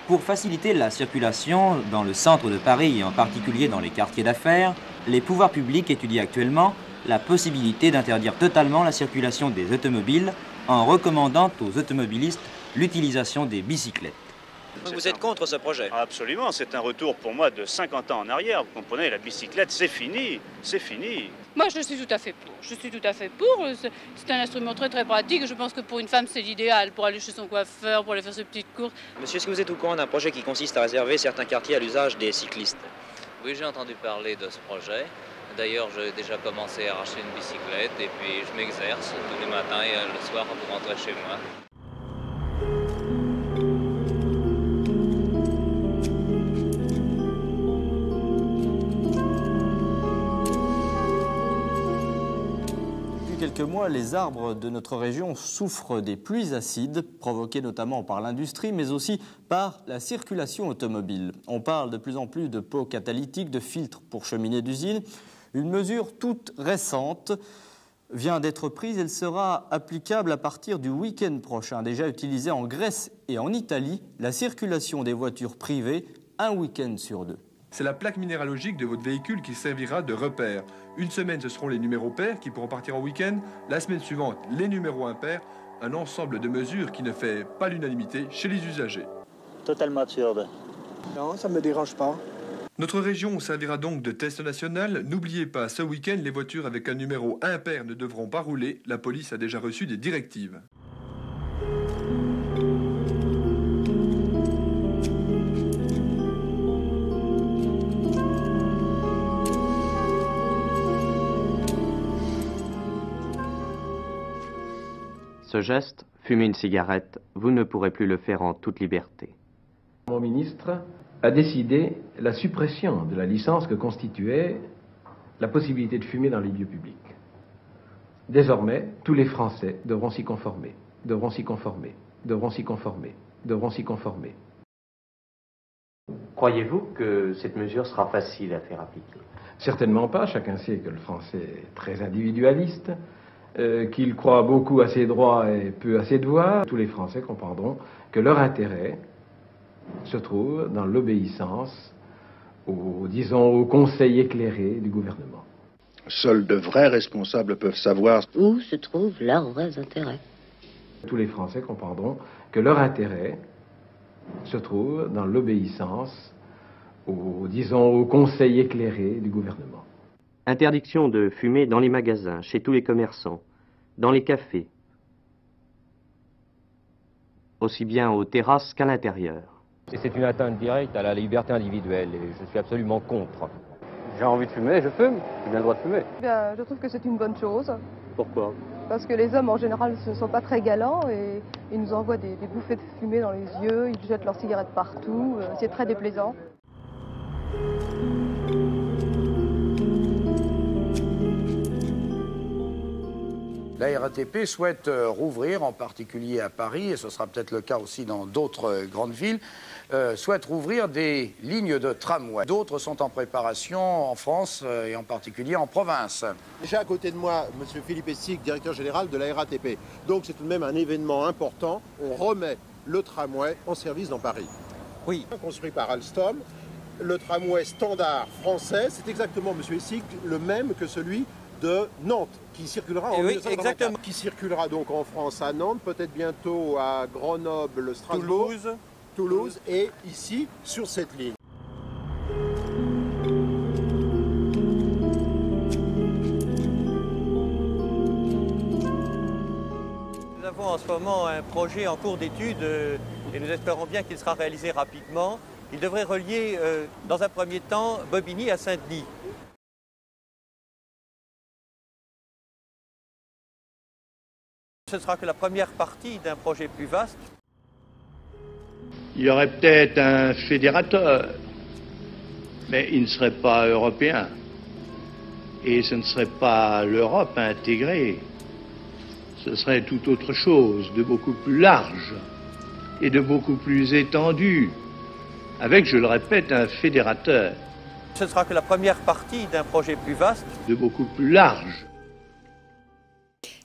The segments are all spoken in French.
Pour faciliter la circulation dans le centre de Paris et en particulier dans les quartiers d'affaires, les pouvoirs publics étudient actuellement la possibilité d'interdire totalement la circulation des automobiles en recommandant aux automobilistes l'utilisation des bicyclettes. Vous êtes contre ce projet? Absolument, c'est un retour pour moi de 50 ans en arrière. Vous comprenez, la bicyclette, c'est fini, c'est fini. Moi, je suis tout à fait pour. Je suis tout à fait pour. C'est un instrument très très pratique. Je pense que pour une femme, c'est l'idéal pour aller chez son coiffeur, pour aller faire ses petites courses. Monsieur, est-ce que vous êtes au courant d'un projet qui consiste à réserver certains quartiers à l'usage des cyclistes? Oui, j'ai entendu parler de ce projet. D'ailleurs, j'ai déjà commencé à acheter une bicyclette et puis je m'exerce tous les matins et le soir pour rentrer chez moi. Quelques mois, les arbres de notre région souffrent des pluies acides, provoquées notamment par l'industrie, mais aussi par la circulation automobile. On parle de plus en plus de pots catalytiques, de filtres pour cheminées d'usine. Une mesure toute récente vient d'être prise. Elle sera applicable à partir du week-end prochain. Déjà utilisée en Grèce et en Italie, la circulation des voitures privées, un week-end sur deux. C'est la plaque minéralogique de votre véhicule qui servira de repère. Une semaine, ce seront les numéros pairs qui pourront partir en week-end. La semaine suivante, les numéros impairs. Un ensemble de mesures qui ne fait pas l'unanimité chez les usagers. Totalement absurde. Non, ça ne me dérange pas. Notre région servira donc de test national. N'oubliez pas, ce week-end, les voitures avec un numéro impair ne devront pas rouler. La police a déjà reçu des directives. Ce geste, fumer une cigarette, vous ne pourrez plus le faire en toute liberté. Mon ministre a décidé la suppression de la licence que constituait la possibilité de fumer dans les lieux publics. Désormais, tous les Français devront s'y conformer, devront s'y conformer, devront s'y conformer, devront s'y conformer. Croyez-vous que cette mesure sera facile à faire appliquer? Certainement pas. Chacun sait que le Français est très individualiste, qu'il croit beaucoup à ses droits et peu à ses devoirs. Tous les Français comprendront que leur intérêt se trouve dans l'obéissance aux conseils éclairés du gouvernement. Seuls de vrais responsables peuvent savoir où se trouvent leurs vrais intérêts. Tous les Français comprendront que leur intérêt se trouve dans l'obéissance aux conseils éclairés du gouvernement. Interdiction de fumer dans les magasins, chez tous les commerçants, dans les cafés, aussi bien aux terrasses qu'à l'intérieur. C'est une atteinte directe à la liberté individuelle et je suis absolument contre. J'ai envie de fumer, je fume, j'ai bien le droit de fumer. Bien, je trouve que c'est une bonne chose. Pourquoi? Parce que les hommes en général ne sont pas très galants et ils nous envoient des bouffées de fumée dans les yeux, ils jettent leurs cigarettes partout, c'est très déplaisant. La RATP souhaite rouvrir, en particulier à Paris, et ce sera peut-être le cas aussi dans d'autres grandes villes, souhaite rouvrir des lignes de tramway. D'autres sont en préparation en France et en particulier en province. J'ai à côté de moi M. Philippe Essic, directeur général de la RATP. Donc c'est tout de même un événement important. On remet le tramway en service dans Paris. Oui. Construit par Alstom. Le tramway standard français, c'est exactement, M. Essic, le même que celui de Nantes, qui circulera en 1994, qui circulera donc en France à Nantes, peut-être bientôt à Grenoble, Strasbourg, Toulouse et ici, sur cette ligne. Nous avons en ce moment un projet en cours d'étude et nous espérons bien qu'il sera réalisé rapidement. Il devrait relier, dans un premier temps, Bobigny à Saint-Denis. Ce ne sera que la première partie d'un projet plus vaste. Il y aurait peut-être un fédérateur, mais il ne serait pas européen. Et ce ne serait pas l'Europe intégrée. Ce serait tout autre chose, de beaucoup plus large et de beaucoup plus étendu, avec, je le répète, un fédérateur. Ce ne sera que la première partie d'un projet plus vaste. De beaucoup plus large.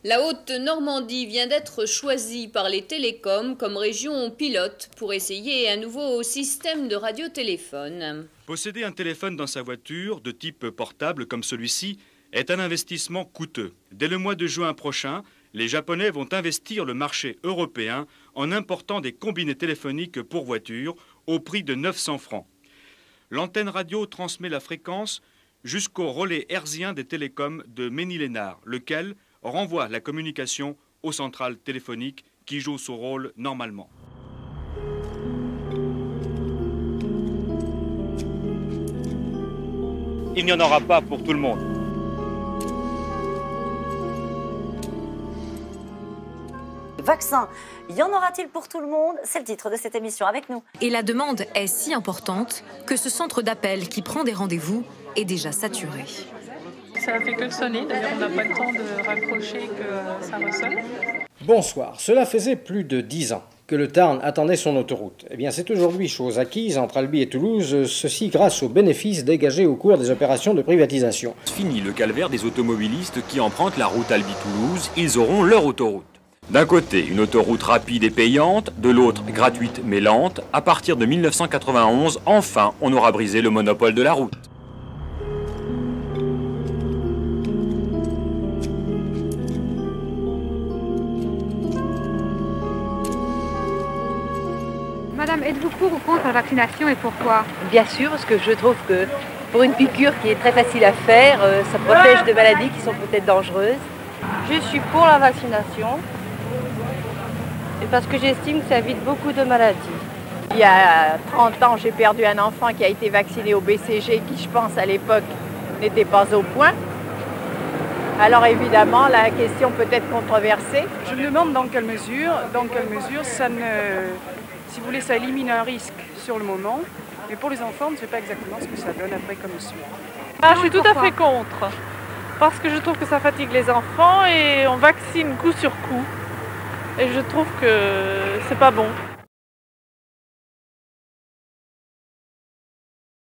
La Haute-Normandie vient d'être choisie par les télécoms comme région pilote pour essayer un nouveau système de radiotéléphone. Posséder un téléphone dans sa voiture, de type portable comme celui-ci, est un investissement coûteux. Dès le mois de juin prochain, les Japonais vont investir le marché européen en important des combinés téléphoniques pour voiture au prix de 900 francs. L'antenne radio transmet la fréquence jusqu'au relais hertzien des télécoms de Ménil-Esnard, lequel renvoie la communication aux centrales téléphoniques qui jouent son rôle normalement. Il n'y en aura pas pour tout le monde. Vaccin, y en aura-t-il pour tout le monde? C'est le titre de cette émission, avec nous. Et la demande est si importante que ce centre d'appel qui prend des rendez-vous est déjà saturé. Ça ne fait que sonner, d'ailleurs on n'a pas le temps de raccrocher que ça ressonne. Bonsoir, cela faisait plus de 10 ans que le Tarn attendait son autoroute. Eh bien c'est aujourd'hui chose acquise entre Albi et Toulouse, ceci grâce aux bénéfices dégagés au cours des opérations de privatisation. Fini le calvaire des automobilistes qui empruntent la route Albi-Toulouse, ils auront leur autoroute. D'un côté, une autoroute rapide et payante, de l'autre, gratuite mais lente. À partir de 1991, enfin, on aura brisé le monopole de la route. Madame, êtes-vous pour ou contre la vaccination et pourquoi? Bien sûr, parce que je trouve que pour une piqûre qui est très facile à faire, ça protège de maladies qui sont peut-être dangereuses. Je suis pour la vaccination. Et parce que j'estime que ça évite beaucoup de maladies. Il y a 30 ans, j'ai perdu un enfant qui a été vacciné au BCG, qui je pense à l'époque n'était pas au point. Alors évidemment, la question peut être controversée. Je me demande dans quelle mesure ça ne... Si vous voulez, ça élimine un risque sur le moment, mais pour les enfants, on ne sait pas exactement ce que ça donne après comme suite. Ah, je suis tout à fait contre, parce que je trouve que ça fatigue les enfants et on vaccine coup sur coup. Et je trouve que c'est pas bon.